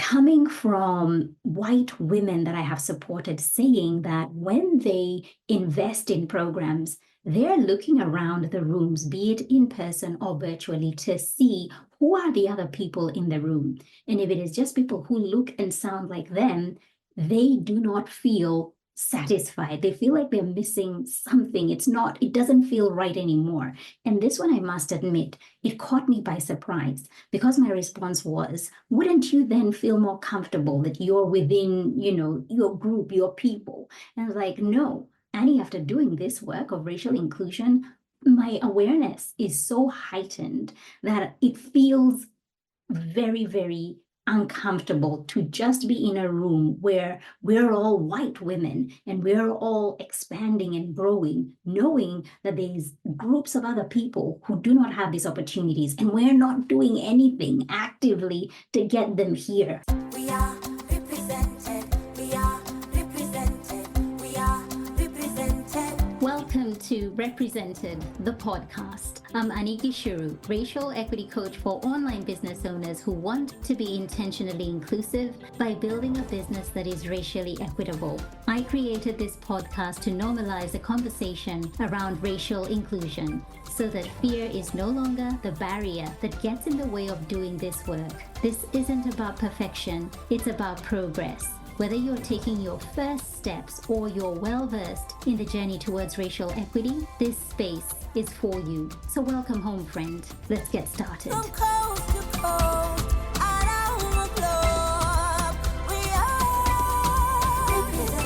coming from white women that I have supported saying that when they invest in programs, they're looking around the rooms, be it in person or virtually, to see who are the other people in the room. And if it is just people who look and sound like them, they do not feel satisfied. They feel like they're missing something. It doesn't feel right anymore. And this one, I must admit, it caught me by surprise because my response was, wouldn't you then feel more comfortable that you're within, your group, your people? And I was like, no, Annie, after doing this work of racial inclusion, my awareness is so heightened that it feels very, very uncomfortable to just be in a room where we're all white women and we're all expanding and growing, knowing that there's groups of other people who do not have these opportunities, and we're not doing anything actively to get them here. We are represented. We are represented. We are represented. Welcome to Represented, the podcast. I'm Aniki Shuru, racial equity coach for online business owners who want to be intentionally inclusive by building a business that is racially equitable. I created this podcast to normalize a conversation around racial inclusion so that fear is no longer the barrier that gets in the way of doing this work. This isn't about perfection, it's about progress. Whether you're taking your first steps or you're well-versed in the journey towards racial equity, this space is for you. So welcome home, friend. Let's get started. From coast to coast, around the globe, we are represented.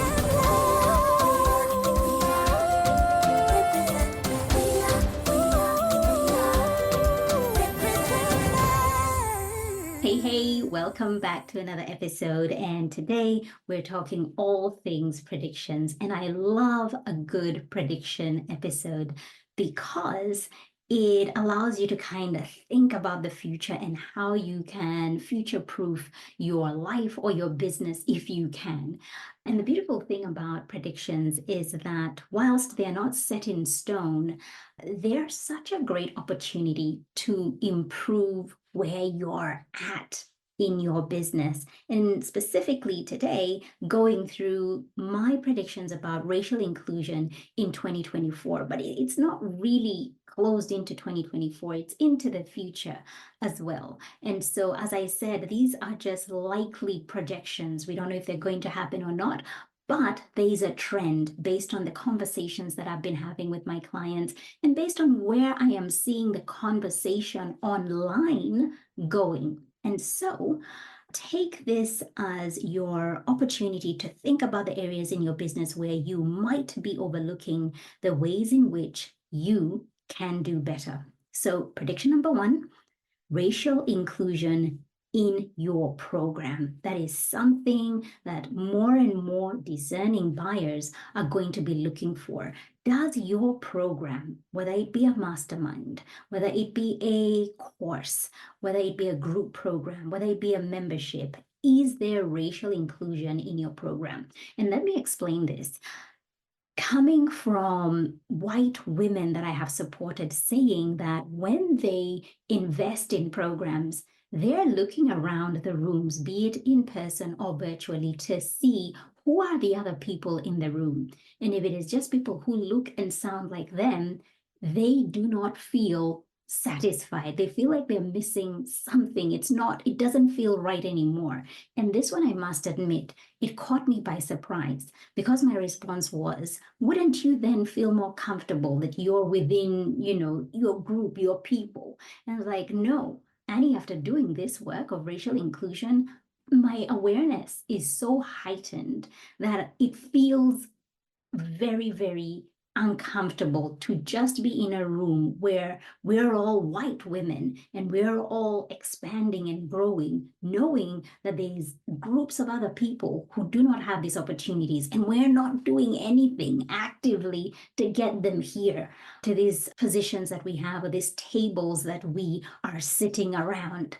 Hey, welcome back to another episode. And today we're talking all things predictions. And I love a good prediction episode because it allows you to kind of think about the future and how you can future-proof your life or your business if you can. And the beautiful thing about predictions is that whilst they're not set in stone, they're such a great opportunity to improve where you're at in your business. And specifically today, going through my predictions about racial inclusion in 2024, but it's not really closed into 2024, it's into the future as well. And so, as I said, these are just likely projections. We don't know if they're going to happen or not, but there is a trend based on the conversations that I've been having with my clients and based on where I am seeing the conversation online going. And so take this as your opportunity to think about the areas in your business where you might be overlooking the ways in which you can do better. So prediction number one, racial inclusion in your program. That is something that more and more discerning buyers are going to be looking for. Does your program, whether it be a mastermind, whether it be a course, whether it be a group program, whether it be a membership, is there racial inclusion in your program? And let me explain this. Coming from white women that I have supported saying that when they invest in programs, they're looking around the rooms, be it in person or virtually, to see who are the other people in the room. And if it is just people who look and sound like them, they do not feel satisfied. They feel like they're missing something. It doesn't feel right anymore. And this one, I must admit, it caught me by surprise because my response was, wouldn't you then feel more comfortable that you're within, your group, your people? And I was like, no, Annie, after doing this work of racial inclusion, my awareness is so heightened that it feels very, very uncomfortable to just be in a room where we're all white women and we're all expanding and growing, knowing that there's groups of other people who do not have these opportunities, and we're not doing anything actively to get them here to these positions that we have, or these tables that we are sitting around.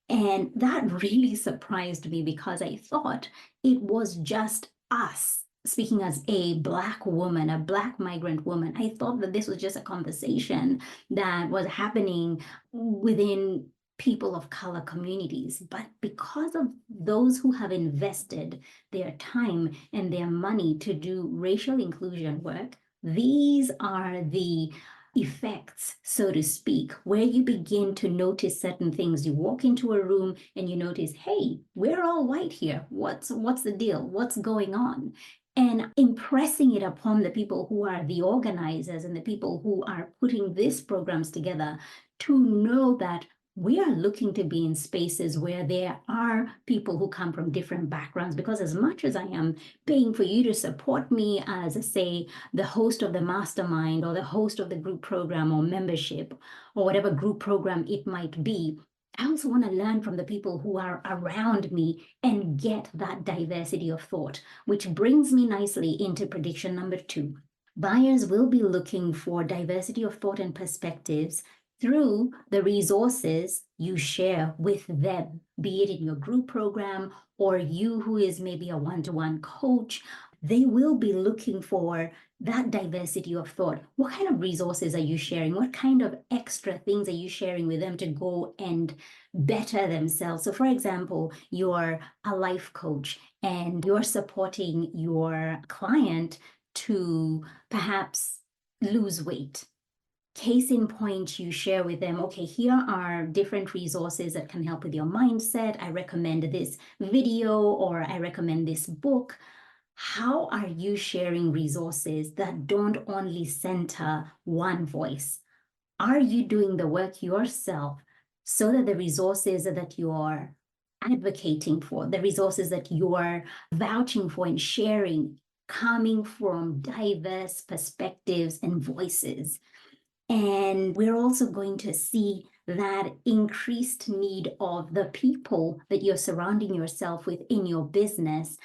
And that really surprised me because I thought it was just us. Speaking as a Black woman, a Black migrant woman, I thought that this was just a conversation that was happening within people of color communities. But because of those who have invested their time and their money to do racial inclusion work, these are the effects, so to speak, where you begin to notice certain things. You walk into a room and you notice, hey, we're all white here. What's the deal? What's going on? And impressing it upon the people who are the organizers and the people who are putting these programs together to know that we are looking to be in spaces where there are people who come from different backgrounds, because as much as I am paying for you to support me as, say, the host of the mastermind or the host of the group program or membership or whatever group program it might be, I also want to learn from the people who are around me and get that diversity of thought, which brings me nicely into prediction number 2. Buyers will be looking for diversity of thought and perspectives through the resources you share with them, be it in your group program or you who is maybe a one-to-one coach. They will be looking for that diversity of thought. What kind of resources are you sharing? What kind of extra things are you sharing with them to go and better themselves? So for example, you're a life coach and you're supporting your client to perhaps lose weight. Case in point, you share with them, okay, here are different resources that can help with your mindset. I recommend this video or I recommend this book. How are you sharing resources that don't only center one voice? Are you doing the work yourself so that the resources that you're advocating for, the resources that you're vouching for and sharing, coming from diverse perspectives and voices? And we're also going to see that increased need of the people that you're surrounding yourself with in your business.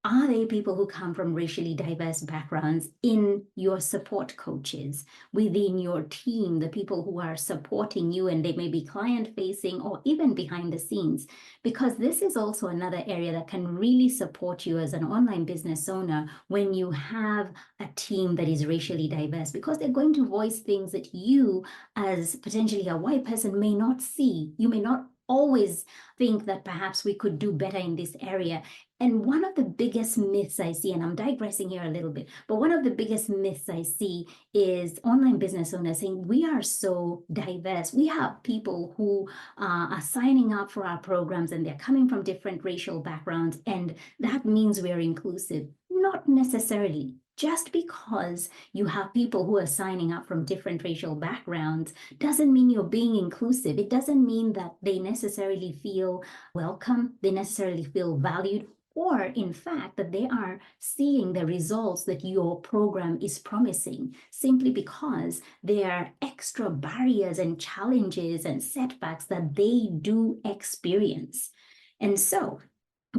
Are they people who come from racially diverse backgrounds in your support coaches, within your team, the people who are supporting you, and they may be client facing or even behind the scenes? Because this is also another area that can really support you as an online business owner when you have a team that is racially diverse, because they're going to voice things that you, as potentially a white person, may not see. You may not always think that perhaps we could do better in this area. And one of the biggest myths I see, and I'm digressing here a little bit, but one of the biggest myths I see is online business owners saying we are so diverse. We have people who are signing up for our programs and they're coming from different racial backgrounds, and that means we're inclusive. Not necessarily. Just because you have people who are signing up from different racial backgrounds doesn't mean you're being inclusive. It doesn't mean that they necessarily feel welcome, they necessarily feel valued, or in fact that they are seeing the results that your program is promising, simply because there are extra barriers and challenges and setbacks that they do experience. And so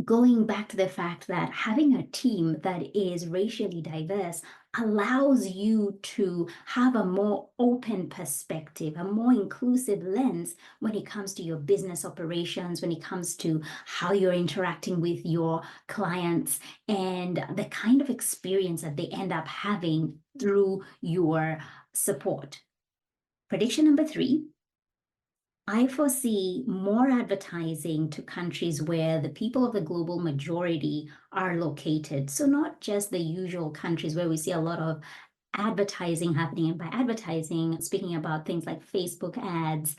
going back to the fact that having a team that is racially diverse allows you to have a more open perspective, a more inclusive lens when it comes to your business operations, when it comes to how you're interacting with your clients, and the kind of experience that they end up having through your support. Prediction number 3. I foresee more advertising to countries where the people of the global majority are located. So not just the usual countries where we see a lot of advertising happening. And by advertising, speaking about things like Facebook ads,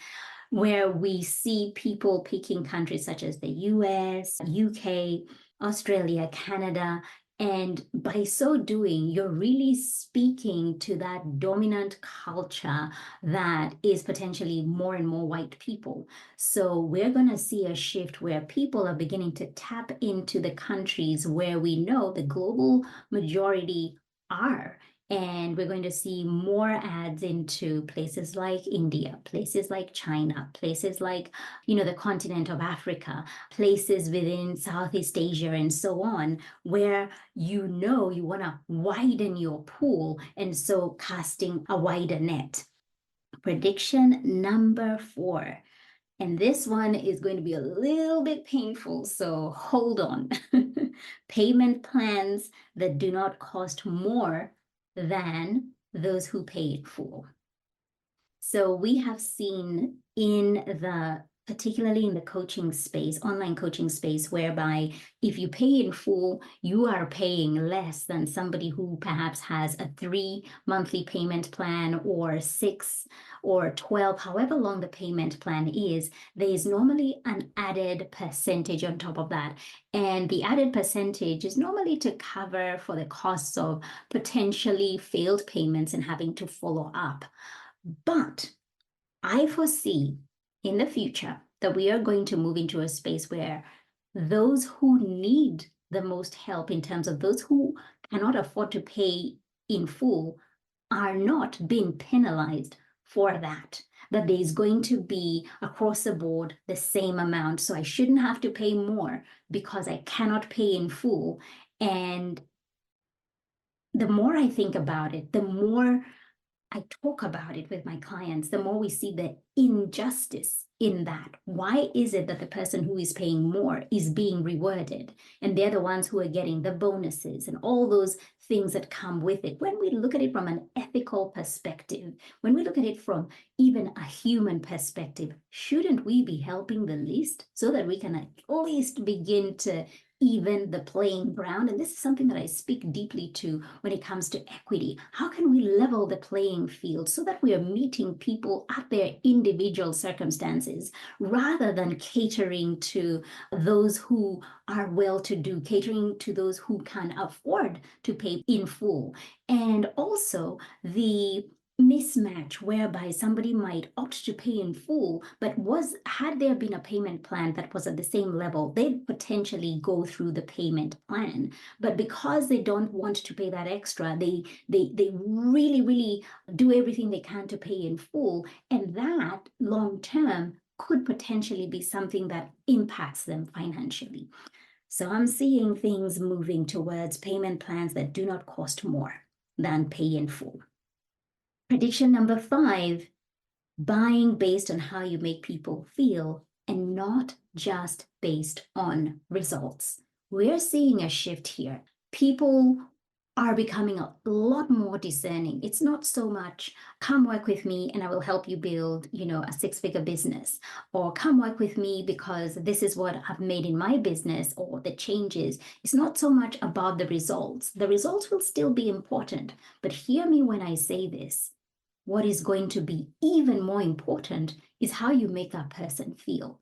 where we see people picking countries such as the US, UK, Australia, Canada. And by so doing, you're really speaking to that dominant culture that is potentially more and more white people. So we're going to see a shift where people are beginning to tap into the countries where we know the global majority are. And we're going to see more ads into places like India, places like China, places like, the continent of Africa, places within Southeast Asia and so on, where you want to widen your pool, and so casting a wider net. Prediction number 4. And this one is going to be a little bit painful, so hold on. Payment plans that do not cost more than those who pay it full. So we have seen in the particularly in the coaching space, online coaching space, whereby if you pay in full, you are paying less than somebody who perhaps has a 3 monthly payment plan or 6 or 12, however long the payment plan is. There is normally an added percentage on top of that. And the added percentage is normally to cover for the costs of potentially failed payments and having to follow up. But I foresee in the future that we are going to move into a space where those who need the most help, in terms of those who cannot afford to pay in full, are not being penalized for that. That there is going to be across the board the same amount. So I shouldn't have to pay more because I cannot pay in full. And the more I think about it, the more I talk about it with my clients, the more we see the injustice in that. Why is it that the person who is paying more is being rewarded and they're the ones who are getting the bonuses and all those things that come with it? When we look at it from an ethical perspective, when we look at it from even a human perspective, shouldn't we be helping the least so that we can at least begin to even the playing ground? And this is something that I speak deeply to when it comes to equity. How can we level the playing field so that we are meeting people at their individual circumstances rather than catering to those who are well-to-do, catering to those who can afford to pay in full? And also the mismatch whereby somebody might opt to pay in full, but had there been a payment plan that was at the same level, they'd potentially go through the payment plan. But because they don't want to pay that extra, they really do everything they can to pay in full, and that long term could potentially be something that impacts them financially. So I'm seeing things moving towards payment plans that do not cost more than pay in full. Prediction number 5, buying based on how you make people feel and not just based on results. We're seeing a shift here. People are becoming a lot more discerning. It's not so much, come work with me and I will help you build, a 6-figure business, or come work with me because this is what I've made in my business, or the changes. It's not so much about the results. The results will still be important, but hear me when I say this. What is going to be even more important is how you make that person feel.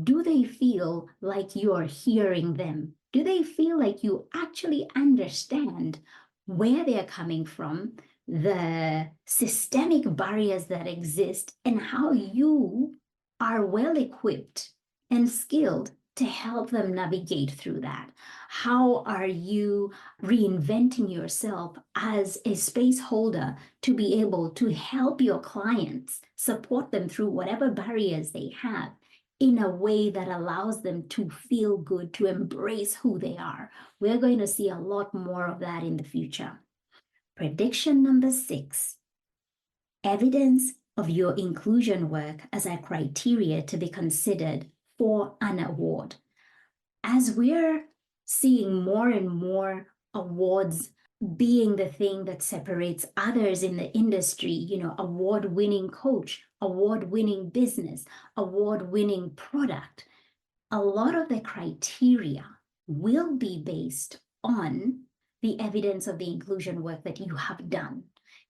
Do they feel like you're hearing them? Do they feel like you actually understand where they're coming from, the systemic barriers that exist, and how you are well equipped and skilled to help them navigate through that? How are you reinventing yourself as a space holder to be able to help your clients, support them through whatever barriers they have in a way that allows them to feel good, to embrace who they are? We're going to see a lot more of that in the future. Prediction number 6, evidence of your inclusion work as a criteria to be considered for an award. As we're seeing more and more awards being the thing that separates others in the industry, award-winning coach, award-winning business, award-winning product, a lot of the criteria will be based on the evidence of the inclusion work that you have done.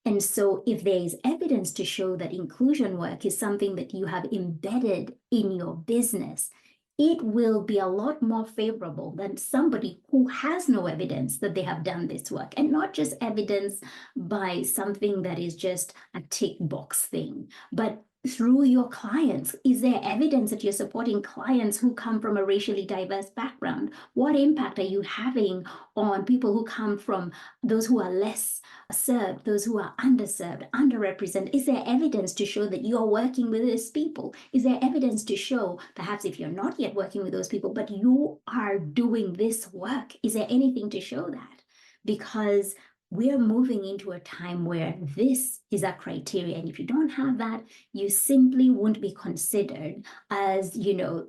And so if there is evidence to show that inclusion work is something that you have embedded in your business, it will be a lot more favorable than somebody who has no evidence that they have done this work, and not just evidence by something that is just a tick box thing, but through your clients. Is there evidence that you're supporting clients who come from a racially diverse background? What impact are you having on people who come from those who are less served, those who are underserved, underrepresented? Is there evidence to show that you're working with these people? Is there evidence to show, perhaps if you're not yet working with those people, but you are doing this work? Is there anything to show that? Because we're moving into a time where this is a criteria. And if you don't have that, you simply won't be considered as,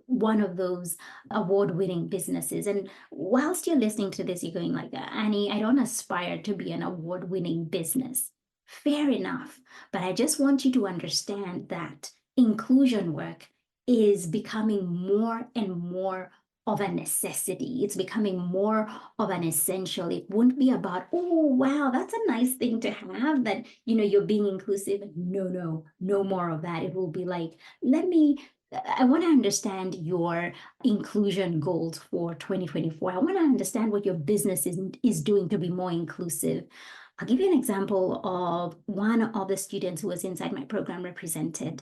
one of those award-winning businesses. And whilst you're listening to this, you're going like, Annie, I don't aspire to be an award-winning business. Fair enough. But I just want you to understand that inclusion work is becoming more and more of a necessity. It's becoming more of an essential. It won't be about, oh, wow, that's a nice thing to have that, you're being inclusive. No more of that. It will be like, I want to understand your inclusion goals for 2024. I want to understand what your business is doing to be more inclusive. I'll give you an example of one of the students who was inside my program represented.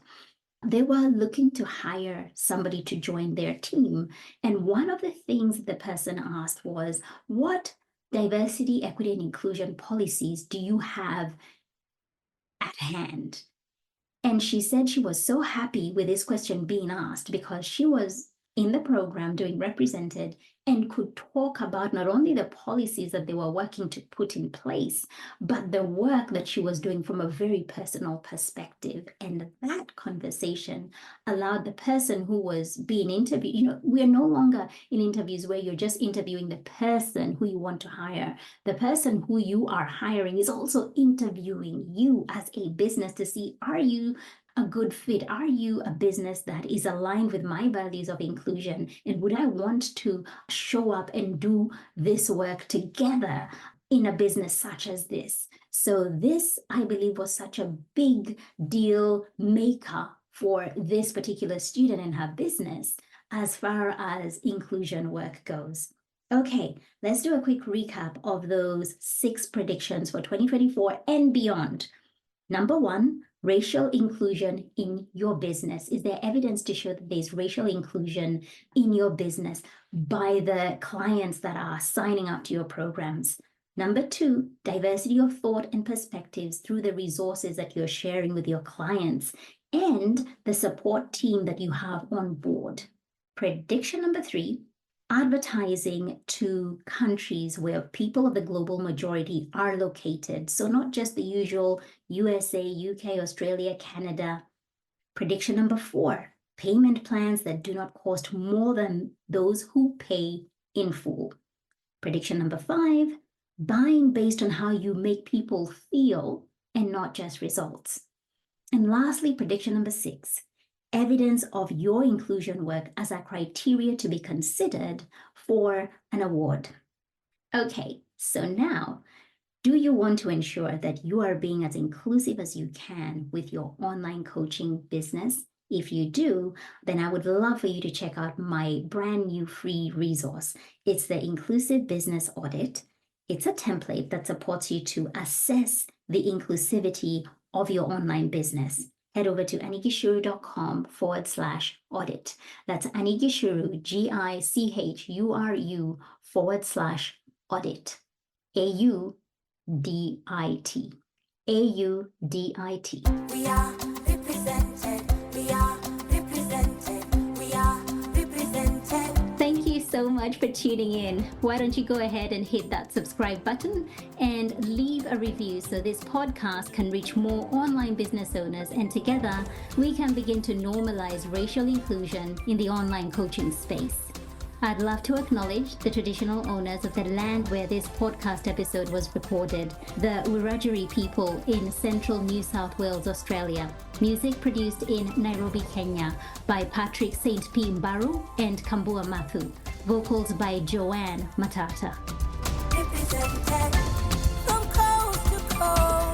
They were looking to hire somebody to join their team. And one of the things the person asked was, what diversity, equity, and inclusion policies do you have at hand? And she said she was so happy with this question being asked because she was in the program doing represented and could talk about not only the policies that they were working to put in place, but the work that she was doing from a very personal perspective. And that conversation allowed the person who was being interviewed, we're no longer in interviews where you're just interviewing the person who you want to hire. The person who you are hiring is also interviewing you as a business to see, are you a good fit? Are you a business that is aligned with my values of inclusion? And would I want to show up and do this work together in a business such as this? So this, I believe, was such a big deal maker for this particular student and her business as far as inclusion work goes. Okay, let's do a quick recap of those 6 predictions for 2024 and beyond. Number 1, racial inclusion in your business. Is there evidence to show that there's racial inclusion in your business by the clients that are signing up to your programs? Number 2, diversity of thought and perspectives through the resources that you're sharing with your clients and the support team that you have on board. Prediction number 3, advertising to countries where people of the global majority are located. So not just the usual USA, UK, Australia, Canada. Prediction number 4, payment plans that do not cost more than those who pay in full. Prediction number 5, buying based on how you make people feel and not just results. And lastly, prediction number 6, evidence of your inclusion work as a criteria to be considered for an award. Okay, so now, do you want to ensure that you are being as inclusive as you can with your online coaching business? If you do, then I would love for you to check out my brand new free resource. It's the Inclusive Business Audit. It's a template that supports you to assess the inclusivity of your online business. Head over to anigishuru.com/audit. That's Anigishuru, GICHURU/audit. AUDIT. AUDIT. We are represented. We are represented. We are represented. Thank you so much for tuning in. Why don't you go ahead and hit that subscribe button and leave a review so this podcast can reach more online business owners, and together we can begin to normalize racial inclusion in the online coaching space. I'd love to acknowledge the traditional owners of the land where this podcast episode was recorded, the Wiradjuri people in central New South Wales, Australia. Music produced in Nairobi, Kenya by Patrick St. P. Mbaru and Kambua Mathu. Vocals by Joanne Matata. Represented from coast to coast.